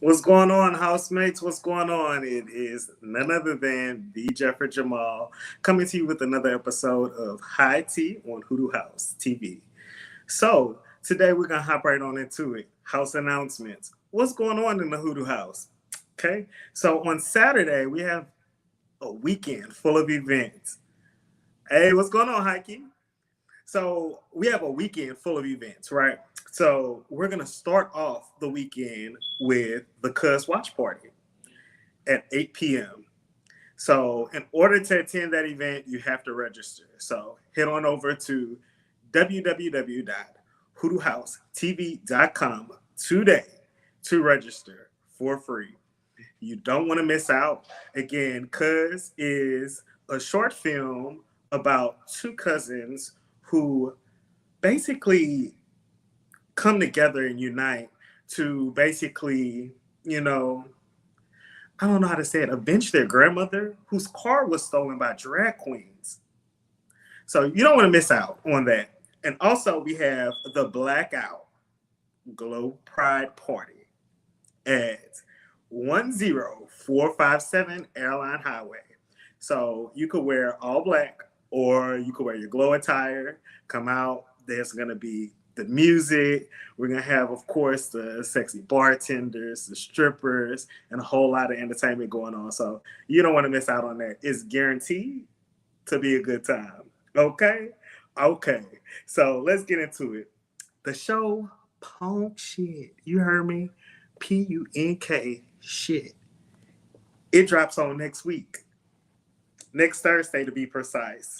What's going on, housemates? What's going on? It is none other than the Jeffrey Jamal coming to you with another episode of High Tea on Hoodoo House TV. So, today we're going to hop right on into it. House announcements. What's going on in the Hoodoo House? Okay, so on Saturday, we have a weekend full of events. Hey, what's going on, Heike? So, we have a weekend full of events, right? So we're going to start off the weekend with the Cuz Watch Party at 8 p.m. So in order to attend that event, you have to register. So head on over to www.hoodoohousetv.com today to register for free. You don't want to miss out. Again, Cuz is a short film about two cousins who basically come together and unite to basically, I don't know how to say it, avenge their grandmother whose car was stolen by drag queens. So you don't want to miss out on that. And also we have the Blackout Glow Pride Party at 10457 Airline Highway. So you could wear all black or you could wear your glow attire, come out. There's going to be the music. We're going to have, of course, the sexy bartenders, the strippers, and a whole lot of entertainment going on. So you don't want to miss out on that. It's guaranteed to be a good time. Okay? Okay. So let's get into it. The show Punk Shit. You heard me? Punk shit. It drops on next week. Next Thursday, to be precise.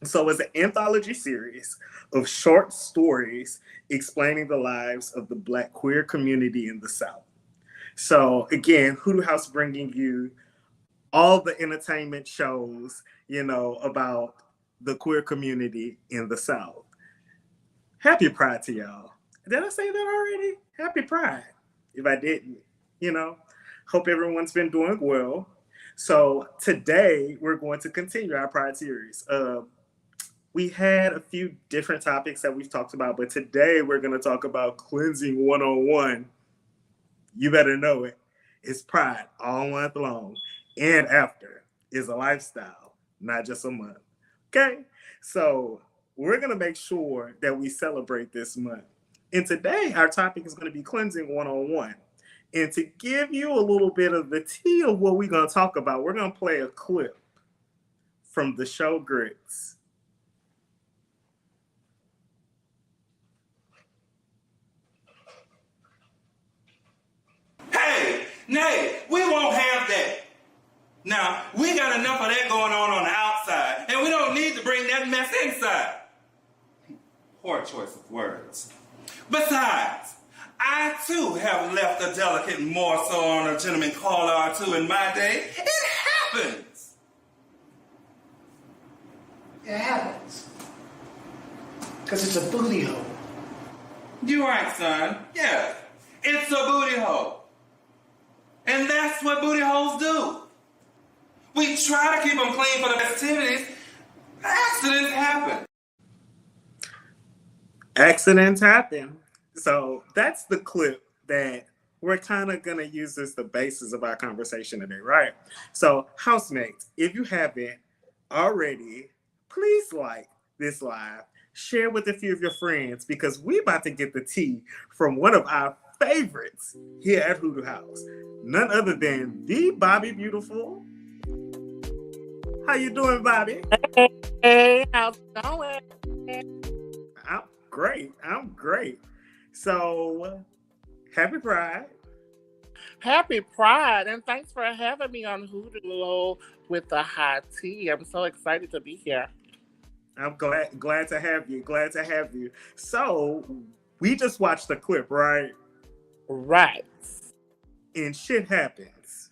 So it's an anthology series of short stories explaining the lives of the Black queer community in the South. So again, Hoodoo House bringing you all the entertainment shows, about the queer community in the South. Happy Pride to y'all. Did I say that already? Happy Pride. If I didn't, hope everyone's been doing well. So today we're going to continue our Pride series. We had a few different topics that we've talked about, but today we're going to talk about cleansing 101. You better know it. It's Pride all month long and after. Is a lifestyle, not just a month. Okay? So we're going to make sure that we celebrate this month. And today our topic is going to be cleansing 101. And to give you a little bit of the tea of what we're going to talk about, we're going to play a clip from the show Grits. Nay, we won't have that. Now, we got enough of that going on the outside, and we don't need to bring that mess inside. Poor choice of words. Besides, I too have left a delicate morsel on a gentleman caller or two in my day. It happens. It happens. Because it's a booty hole. You're right, son. Yes, it's a booty hole. And that's what booty holes do. We try to keep them clean for the festivities. Accidents happen. Accidents happen. So that's the clip that we're kind of going to use as the basis of our conversation today, right? So housemates, if you haven't already, please like this live. Share with a few of your friends because we're about to get the tea from one of our favorites here at Hoodoo House. None other than the Bobby Beautiful. How you doing, Bobby? Hey, how's it going? I'm great. So, happy Pride. Happy Pride, and thanks for having me on Hoodoo with the high tea. I'm so excited to be here. I'm glad to have you. Glad to have you. So, we just watched the clip, right? Right. And shit happens.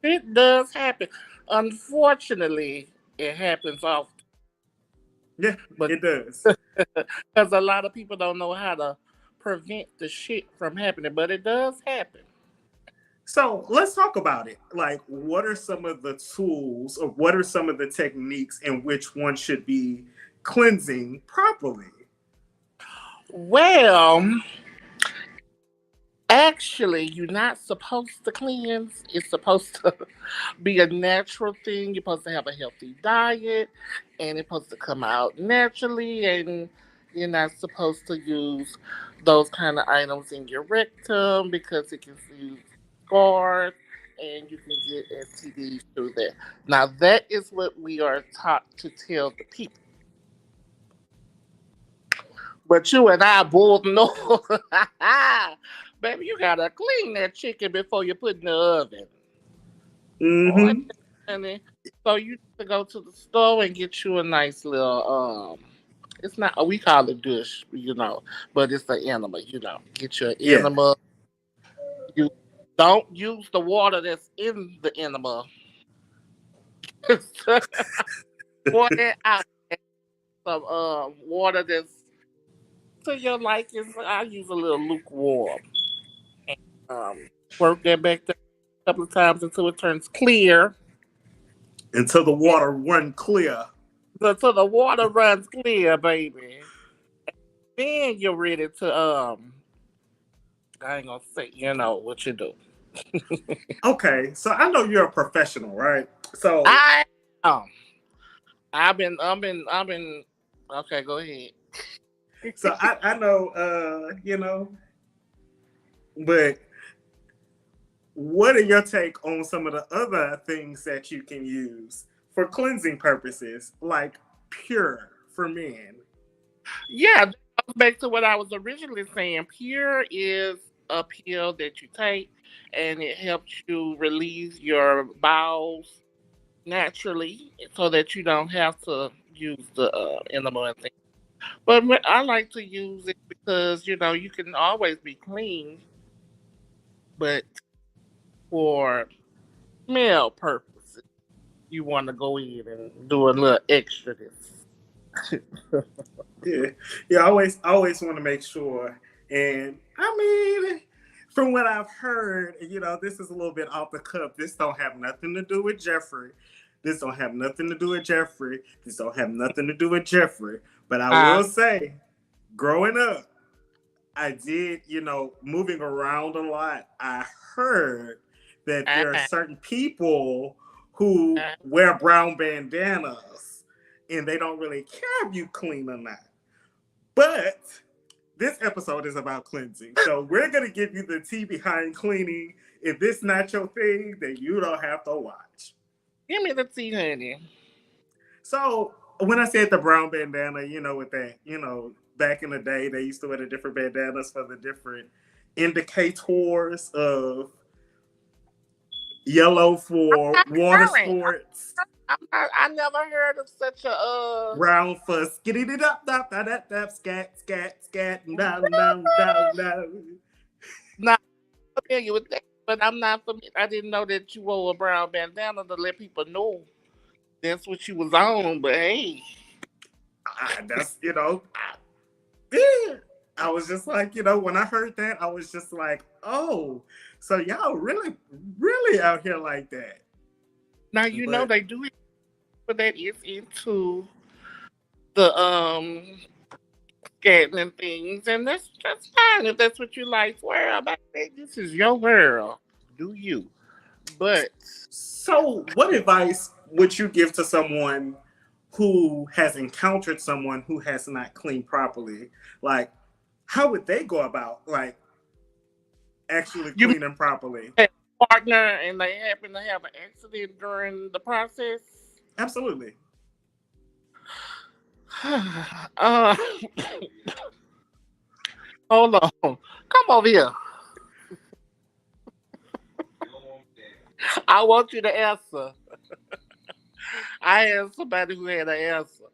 It does happen. Unfortunately, it happens often. Yeah, but it does. Because a lot of people don't know how to prevent the shit from happening, but it does happen. So let's talk about it. Like, what are some of the tools or what are some of the techniques in which one should be cleansing properly? Well, Actually, you're not supposed to cleanse. It's supposed to be a natural thing. You're supposed to have a healthy diet, and it's supposed to come out naturally. And you're not supposed to use those kind of items in your rectum because it can use scars, and you can get STDs through that. Now, that is what we are taught to tell the people. But you and I both know, baby, you gotta clean that chicken before you put in the oven. Oh, Mm-hmm. honey. So you need to go to the store and get you a nice little it's not we call it dish, but it's an enema. Get your Yeah. enema. You don't use the water that's in the enema. Pour that out. Some water that's to your liking. I use a little lukewarm. And, work that back there a couple of times until it turns clear. Until the And water run clear. until the water runs clear, baby. Then you're ready to I ain't gonna say what you do. Okay, so I know you're a professional, right? So I um I've been okay, go ahead. I know but what are your take on some of the other things that you can use for cleansing purposes, like Pure for men? Yeah, that goes back to what I was originally saying. Pure is a pill that you take and it helps you release your bowels naturally so that you don't have to use the enema and things. But I like to use it because you can always be clean, but for smell purposes, you want to go in and do a little extra this. Yeah, yeah. I always want to make sure. And I mean, from what I've heard, this is a little bit off the cuff. This don't have nothing to do with Jeffrey. This don't have nothing to do with Jeffrey. This don't have nothing to do with Jeffrey. But I Uh, will say, growing up, I did, moving around a lot. I heard that there are uh, certain people who uh, wear brown bandanas and they don't really care if you clean or not. But this episode is about cleansing. So we're going to give you the tea behind cleaning. If this not your thing, then you don't have to watch. give me the tea, honey. So when I said the brown bandana, with that, back in the day, they used to wear the different bandanas for the different indicators of yellow I'm for not water current. sports, I never heard of such a brown for skitty up, scat, scat, scat, down, down, down, down. not familiar with that. But I'm not familiar. I didn't know that you wore a brown bandana to let people know that's what you was on. But hey, That's, yeah. I was just like, when I heard that, I was just like, oh, so y'all really, really out here like that. now But they do it, but that is into the scatting and things, and that's fine if that's what you like. Swear about it. This is your world. Do you? But so, what advice would you give to someone who has encountered someone who has not cleaned properly? Like, how would they go about like actually you mean cleaning properly? that partner and they happen to have an accident during the process? Absolutely. uh, hold on. Come over here. I want you to answer. I had somebody who had an answer.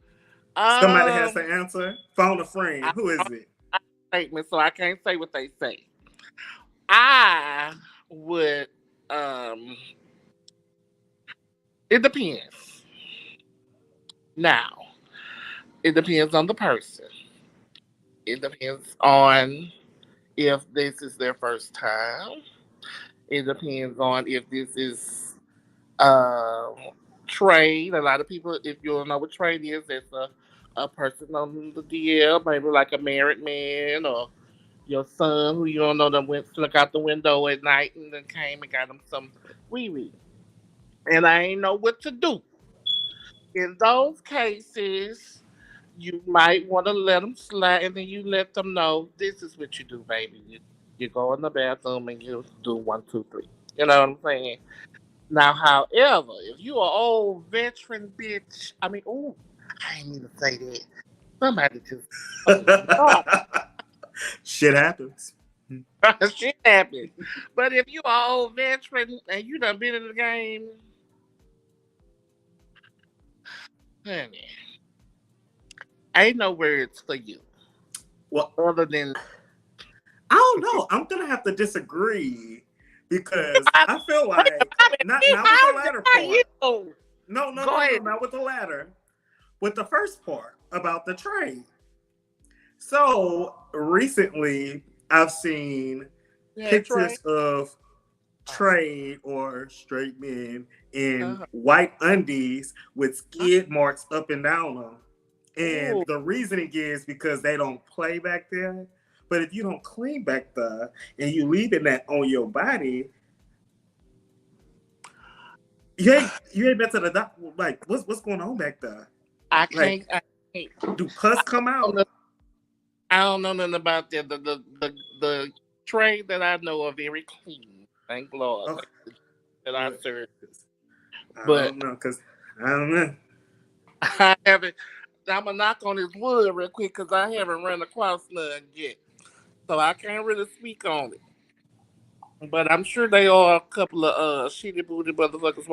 Somebody has to Um, answer. Phone a friend. I Who is it? statement, so I can't say what they say. I would. Um, it depends. Now, it depends on the person. It depends on if this is their first time. It depends on if this is um trade. A lot of people, if you don't know what trade is, it's a person on the DL, maybe like a married man or your son, who you don't know, that went to look out the window at night and then came and got him some wee wee. And I ain't know what to do. In those cases, you might want to let them slide, and then you let them know this is what you do, baby. You go in the bathroom and you do one, two, three. You know what I'm saying? Now, however, if you an old veteran bitch, I mean, oh, I ain't mean to say that. Somebody just, oh Lord, Shit happens. shit happens. But if you an old veteran and you done been in the game, honey, ain't no words for you Well, other than I don't know. I'm gonna have to disagree because I, I feel wait a like not with the minute, latter how part. you? Go No, ahead. not with the latter. With the first part about the trade. So recently, I've seen Yeah, Trey. pictures of trade or straight men in Uh-huh. white undies with skid marks up and down them. And Ooh, the reasoning is because they don't play back there. But if you don't clean back there and you leaving that on your body, you ain't been to the doctor. Like, what's going on back there? I Like, can't. I can't. do pus come don't out? know, I don't know nothing about that. The trade that I know are very clean. Thank Lord Oh, that I good. serve. 'Cause I But don't know, cause I don't know. I haven't. I'm gonna knock on this wood real quick because I haven't run across none yet, so I can't really speak on it. But I'm sure they are a couple of shitty booty motherfuckers.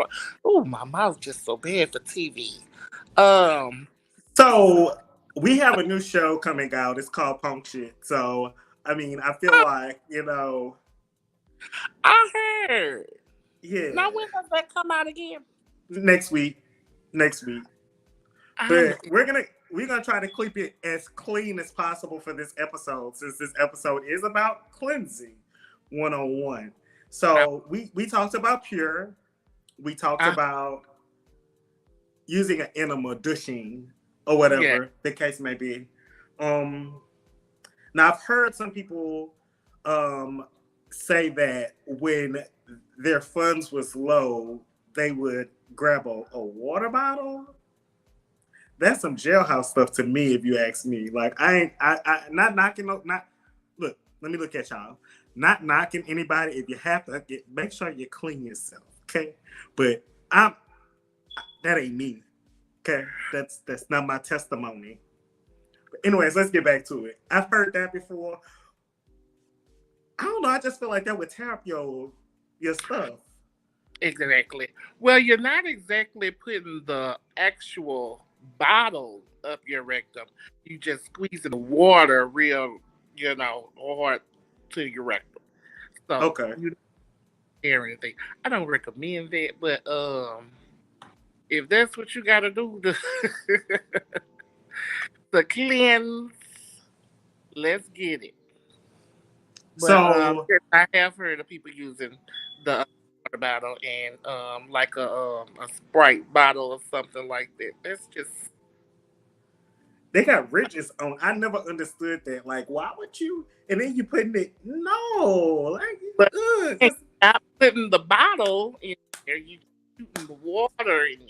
Oh, my mouth just so bad for TV. Um, So we have a new show coming out. It's called Punk Shit. So I mean, I feel like I heard. Now yeah, when does that come out again? next week, next week. I'm But we're gonna try to keep it as clean as possible for this episode, since this episode is about cleansing 101. I, So we talked about pure. We talked I about using an enema, douching, or yeah. whatever the case may be. Um, Now I've heard some people um, say that when their funds was low, they would grab a water bottle. That's some jailhouse stuff to me, if you ask me. Like I ain't, I not knocking, not look. Let me look at y'all. Not knocking anybody. If you have to, make sure you clean yourself, okay? But that ain't me, okay? That's not my testimony. But anyways, let's get back to it. I've heard that before. I don't know. I just feel like that would tear up your stuff. Exactly. Well, you're not exactly putting the actual bottle up your rectum. You just squeezing the water real, hard to your rectum. So Okay. you don't hear anything. I don't recommend that, but if that's what you got to do to cleanse, let's get it. But So yes, I have heard of people using the water bottle and like a Sprite bottle or something like that. That's just they got ridges on. I never understood that. Like, why would you? And then you putting it. No, like, but cause not putting the bottle in there. You shooting the water in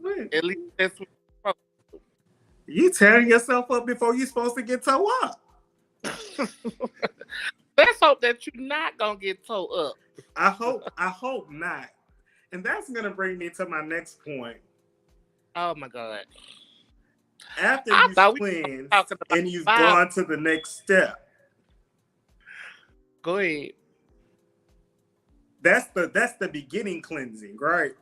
what? there. At least that's what You tearing yourself up before you supposed to get towed up. you're supposed to. Let's hope that you're not gonna get towed up. I hope not. And that's gonna bring me to my next point. Oh my god! After I you've thought we were cleansed talking about and you've Bible. gone to the next step, Go ahead. that's the beginning cleansing, right?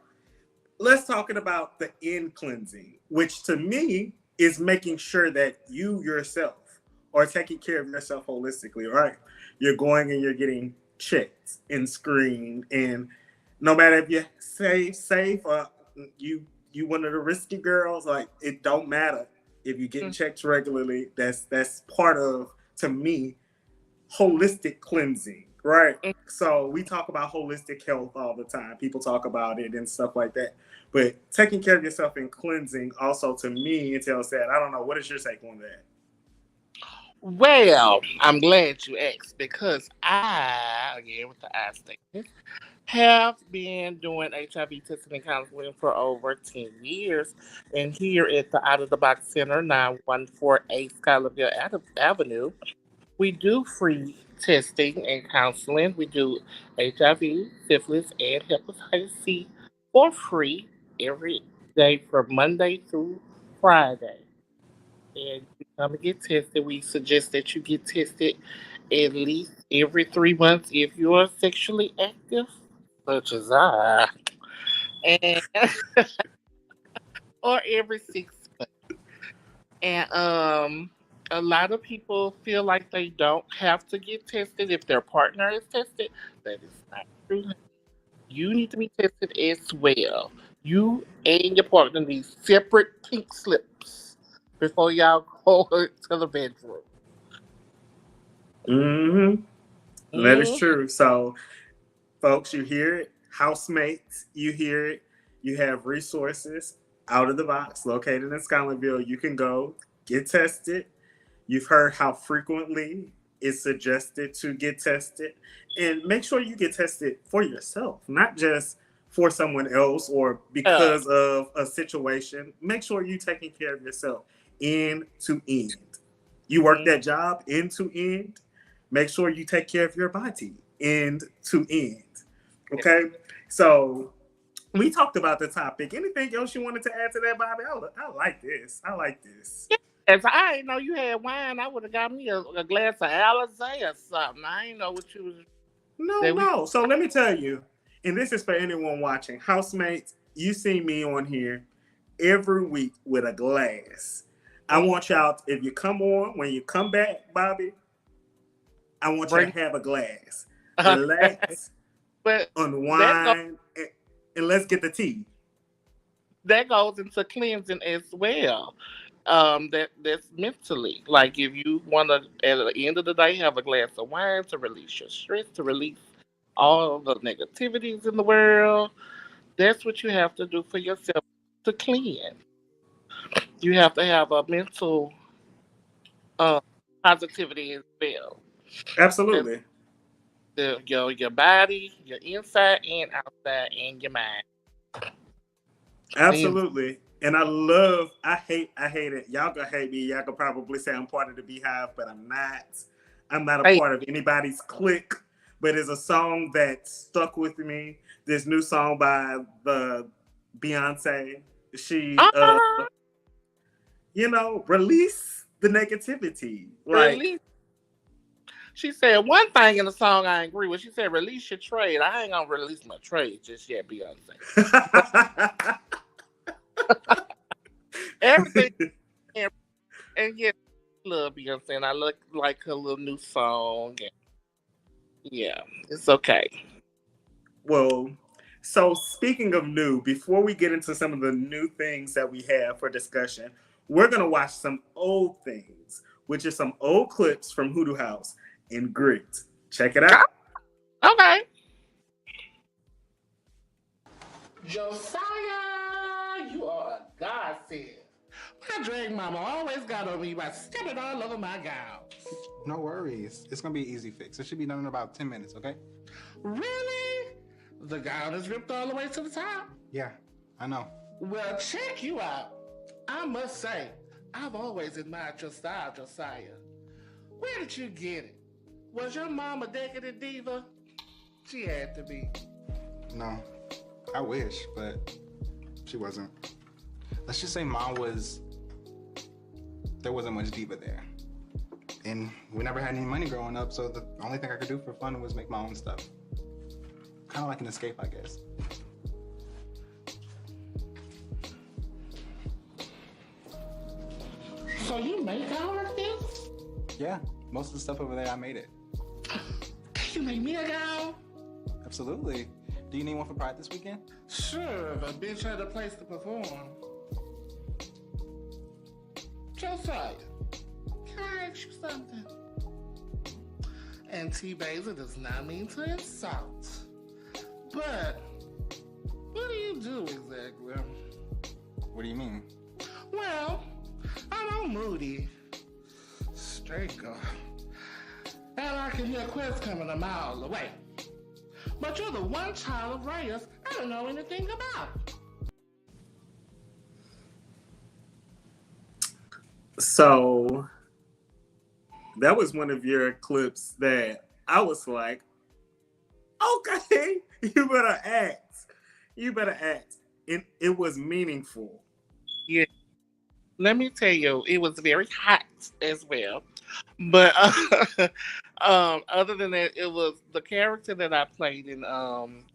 Let's talk about the end cleansing, which to me is making sure that you yourself are taking care of yourself holistically, right? You're going and you're getting checked and screened, and no matter if you're safe, or you one of the risky girls, like it don't matter if you're getting checked regularly. That's part of, to me, holistic cleansing, right? So we talk about holistic health all the time. People talk about it and stuff like that. But taking care of yourself and cleansing also, to me, entails that. I don't know. What is your take on that? Well, I'm glad you asked because I, again with the I statement, have been doing HIV testing and counseling for over 10 years. And here at the Out of the Box Center, 9148 Schuylerville Avenue, we do free testing and counseling. We do HIV, syphilis, and hepatitis C for free every day from Monday through Friday. And you come and get tested. We suggest that you get tested at least every 3 months if you are sexually active, such as I, and or every 6 months. And a lot of people feel like they don't have to get tested if their partner is tested. That is not true. You need to be tested as well. You and your partner need separate pink slips before y'all go to the bedroom. That is Mm. true. So, folks, you hear it. Housemates, you hear it. You have resources out of the box located in Scotlandville. You can go get tested. You've heard how frequently it's suggested to get tested. And make sure you get tested for yourself, not just for someone else or Yeah. because of a situation. Make sure you're taking care of yourself end to end. You work Mm. that job end to end. Make sure you take care of your body end to end. Okay? So we talked about the topic. Anything else you wanted to add to that, Bobby? I like this. I like this. If I didn't know you had wine, I would have got me a glass of Alizé or something. I didn't know what you was No, that we. no. So let me tell you, and this is for anyone watching, housemates, you see me on here every week with a glass. I want y'all, if you come on, when you come back, Bobby, I want you to Bring. have a glass. Relax, But that goes unwind, and let's get the tea. that goes into cleansing as well. That's mentally. Like if you want to, at the end of the day, have a glass of wine to release your stress, to release all the negativities in the world. That's what you have to do for yourself to cleanse. You have to have a mental uh, positivity as well. That's Absolutely. your body, your inside and outside, and your mind. Cleanse. Absolutely. And I hate it. Y'all gonna hate me. Y'all gonna probably say I'm part of the Beehive, but I'm not. I'm not a Hey, part of anybody's clique. But it's a song that stuck with me. This new song by the Beyonce. She uh, release the negativity. Like release. She said one thing in the song I agree with. She said, "Release your trade." I ain't gonna release my trade just yet, Beyonce. Everything and yeah, love Beyonce, and I look like her little new song. And yeah, it's okay. Well, so speaking of new, before we get into some of the new things that we have for discussion, we're gonna watch some old things, which is some old clips from Hoodoo House and Grit. Check it out. Okay. Josiah, you are a godsend. My drag mama always got on me by stepping all over my gowns. No worries. It's gonna be an easy fix. It should be done in about 10 minutes, okay? Really? The gown is ripped all the way to the top? Yeah, I know. Well, check you out. I must say, I've always admired your style, Josiah. Where did you get it? Was your mom a decadent diva? She had to be. No, I wish, but she wasn't. Let's just say there wasn't much diva there. And we never had any money growing up, so the only thing I could do for fun was make my own stuff. Kind of like an escape, I guess. So you make all of this? Yeah, most of the stuff over there, I made it. Can you make me a gown? Absolutely. Do you need one for Pride this weekend? Sure, if a bitch had a place to perform. Josiah, can I ask you something? And T-Basil does not mean to insult. But, what do you do exactly? What do you mean? Well, I know Moody There you go. And I can hear Quest coming a mile away. But you're the one child of Reyes I don't know anything about. So that was one of your clips that I was like, okay, you better act. You better act. It was meaningful. Yeah. Let me tell you, it was very hot as well. But other than that, it was the character that I played in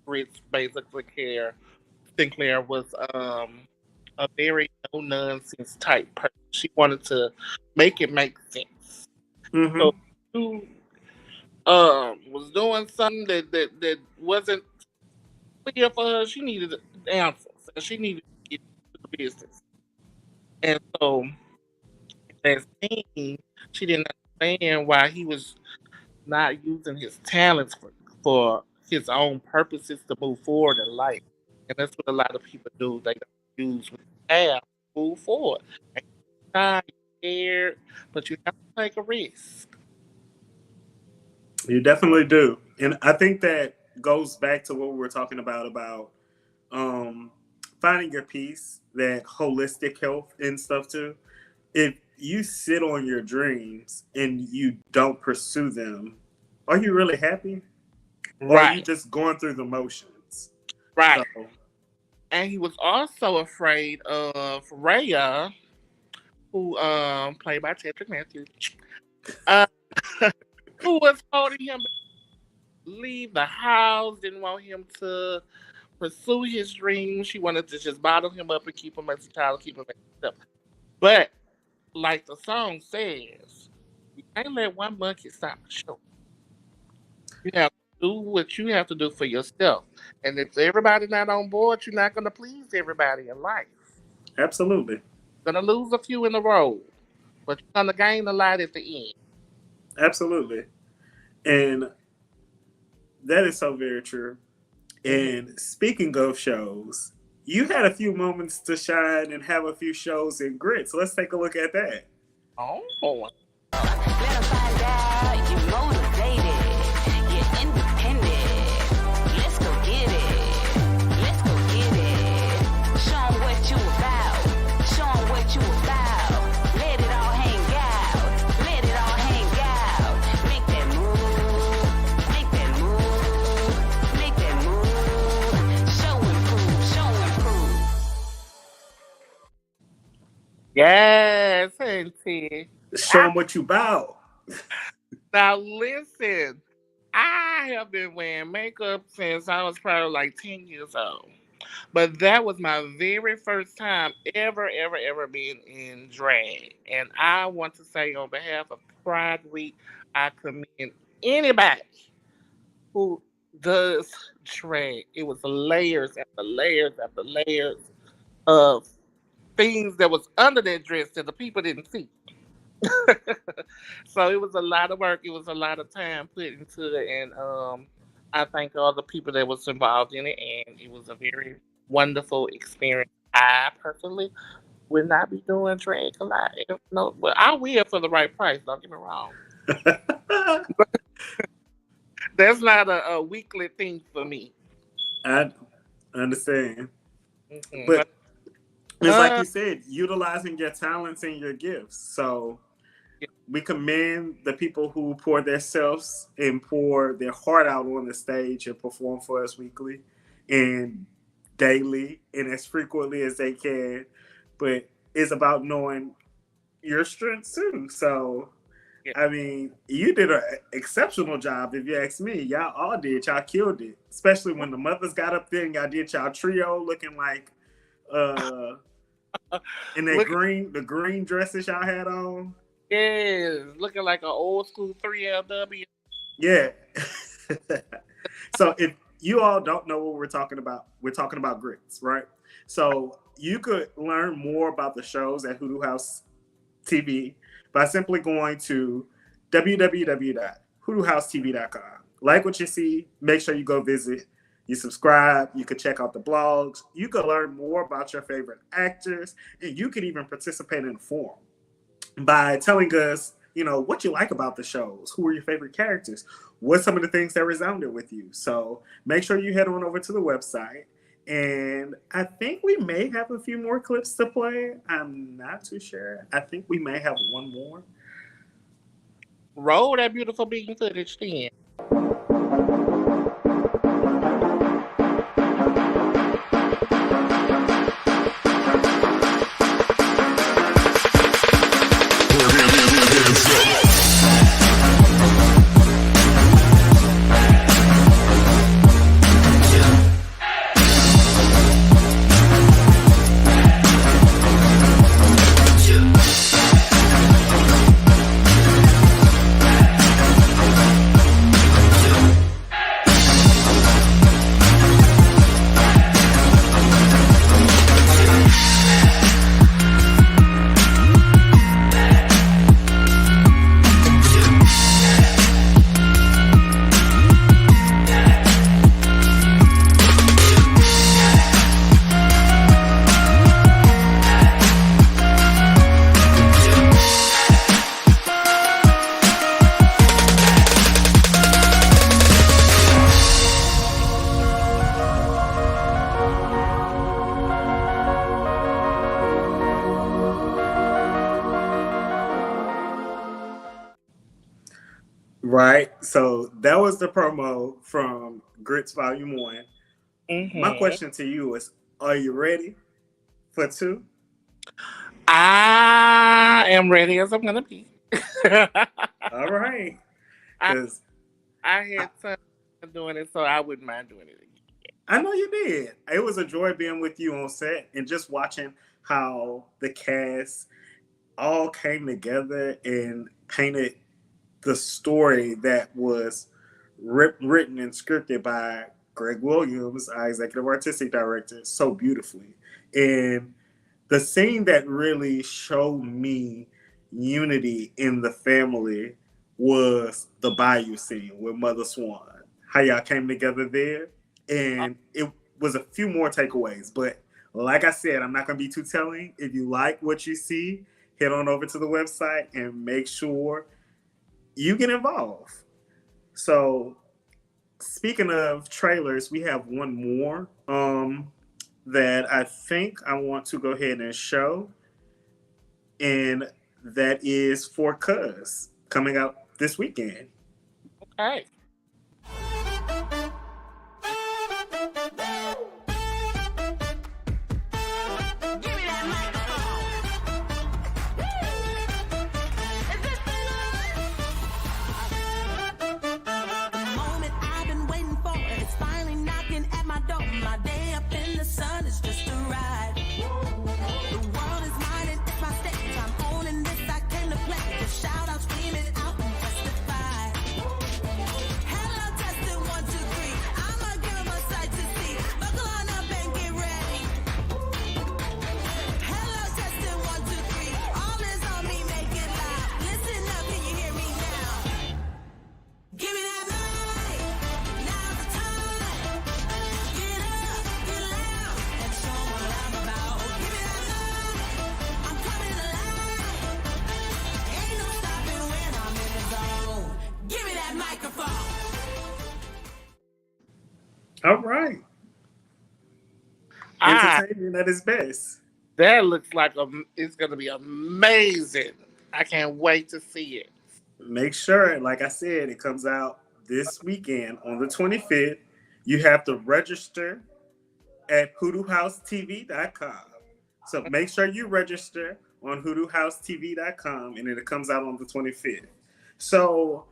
Grits, basically Sinclair was a very no nonsense type person. She wanted to make it make sense. Mm-hmm. So you was doing something that wasn't clear for her. She needed answers, and she needed to get to the business. And so that scene, she didn't understand why he was not using his talents for his own purposes to move forward in life. And that's what a lot of people do. They don't use what they have to move forward. And you're scared, but you have to take a risk. You definitely do. And I think that goes back to what we were talking about um, finding your peace, that holistic health and stuff too. If you sit on your dreams and you don't pursue them, are you really happy? Or are you Right, just going through the motions? right. So, And he was also afraid of Raya, who played by Patrick Matthews, uh, who was holding him back to leave the house, didn't want him to pursue his dreams. She wanted to just bottle him up and keep him as a child, keep him as himself. But like the song says, you can't let one monkey stop the show. You have to do what you have to do for yourself. And if everybody's not on board, you're not going to please everybody in life. absolutely. You're going to lose a few in the road, but you're going to gain a lot at the end. Absolutely. And that is so very true. Mhm. And speaking of shows, you had a few moments to shine and have a few shows in Grits. Let's take a look at that. Oh, Let 'em find out you motivated, you're independent. Let's go get it. Let's go get it. Show 'em what you about. Show 'em what you about. Let it all hang out. Let it all hang out. Make that move. Make that move. Make that move. Show and prove. Show and prove. yes, Auntie. Show them what you about. Now listen, I have been wearing makeup since I was probably like 10 years old. But that was my very first time ever being in drag. And I want to say on behalf of Pride Week, I commend anybody who does drag. It was layers after layers after layers of things that was under that dress that the people didn't see. So it was a lot of work. It was a lot of time put into it, and I thank all the people that was involved in it, and it was a very wonderful experience. I personally would not be doing drag a lot. No, but I will for the right price. Don't get me wrong. That's not a weekly thing for me. I understand. But But it's like uh, you said, utilizing your talents and your gifts. So we commend the people who pour themselves and pour their heart out on the stage and perform for us weekly and daily and as frequently as they can. But it's about knowing your strengths too. So, yeah, I mean, you did an exceptional job, if you ask me. Y'all all did. Y'all killed it. Especially when the mothers got up there and y'all did y'all trio looking like uh in that look, the green dresses y'all had on. yeah, looking like an old school 3LW. Yeah. So if you all don't know what we're talking about Grits, right? So you could learn more about the shows at Hoodoo House TV by simply going to www.hoodoohousetv.com. Like what you see, make sure you go visit. You subscribe, you can check out the blogs, you can learn more about your favorite actors, and you can even participate in the forum by telling us what you like about the shows. Who are your favorite characters? What's some of the things that resounded with you? So make sure you head on over to the website. And I think we may have a few more clips to play. I'm not too sure. I think we may have one more. Roll that beautiful bean footage then. Right. So that was the promo from Grits Volume 1. My question to you is, are you ready for 2? I am ready as I'm going to be. All right. Because I had fun doing it, so I wouldn't mind doing it again. I know you did. It was a joy being with you on set and just watching how the cast all came together and painted the story that was written and scripted by Greg Williams, our executive artistic director, so beautifully. And the scene that really showed me unity in the family was the Bayou scene with Mother Swan. How y'all came together there. And it was a few more takeaways. But like I said, I'm not going to be too telling. If you like what you see, head on over to the website and make sure you get involved. So speaking of trailers, we have one more that I think I want to go ahead and show. And that is for Cuz, coming out this weekend. Okay. All right. Entertainment at its best. That looks like it's going to be amazing. I can't wait to see it. Make sure, like I said, it comes out this weekend on the 25th. You have to register at hoodoohousetv.com. So make sure you register on hoodoohousetv.com, and then it comes out on the 25th. So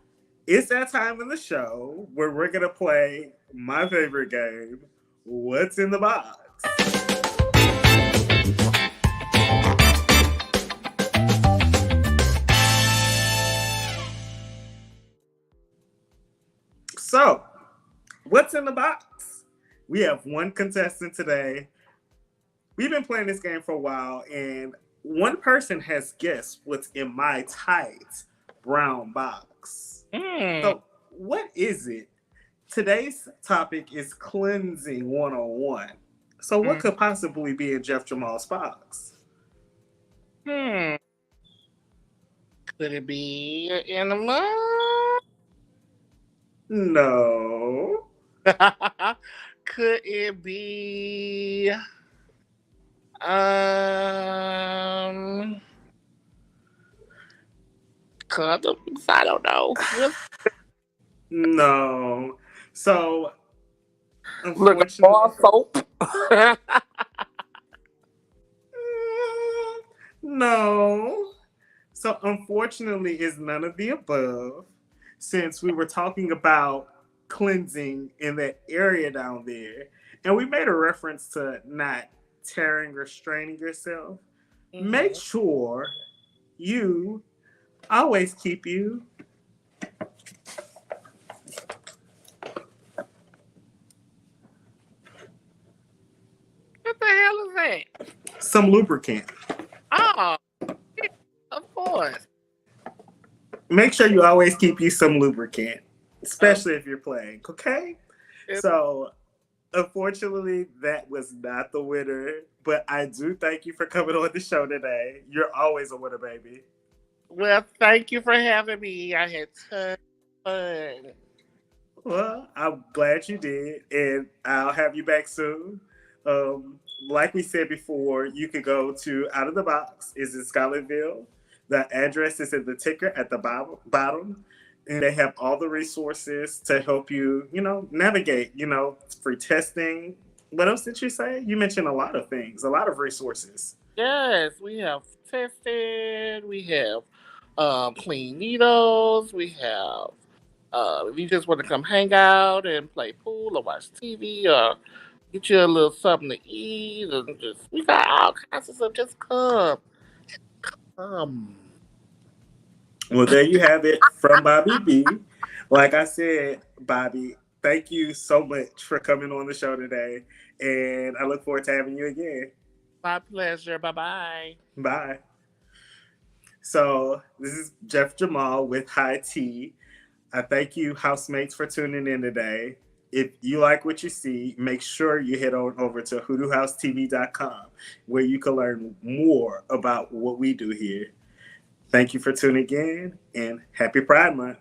it's that time in the show where we're going to play my favorite game, What's in the Box? So, what's in the box? We have one contestant today. We've been playing this game for a while, and one person has guessed what's in my tight brown box. So, what is it? Today's topic is cleansing 101. So, what could possibly be in Jeff Jamal's box? Could it be in the month? No. Could it be um condoms? I don't know. No. So, Look, unfortunately, bar soap. no. So, unfortunately, it's none of the above. Since we were talking about cleansing in that area down there, and we made a reference to not tearing or straining yourself, make sure you always keep you What the hell is that? some lubricant. Oh, yeah, of course. Make sure you always keep you some lubricant, especially if you're playing. Okay. So, unfortunately, that was not the winner, but I do thank you for coming on the show today. You're always a winner, baby. Well, thank you for having me. I had tons of fun. Well, I'm glad you did, and I'll have you back soon. Like we said before, you could go to Out of the Box. Is in Scotlandville. The address is in the ticker at the bottom, and they have all the resources to help you, navigate. Free testing. What else did you say? You mentioned a lot of things, a lot of resources. Yes, we have tested. We have clean needles. We have if you just want to come hang out and play pool or watch TV or get you a little something to eat and just we got all kinds of stuff. Just come. Come. Well, there you have it from Bobby B. Like I said, Bobby, thank you so much for coming on the show today. And I look forward to having you again. My pleasure. Bye bye. Bye. So, this is Jeff Jamal with High Tea. I thank you, housemates, for tuning in today. If you like what you see, make sure you head on over to hoodoohousetv.com where you can learn more about what we do here. Thank you for tuning in and happy Pride Month.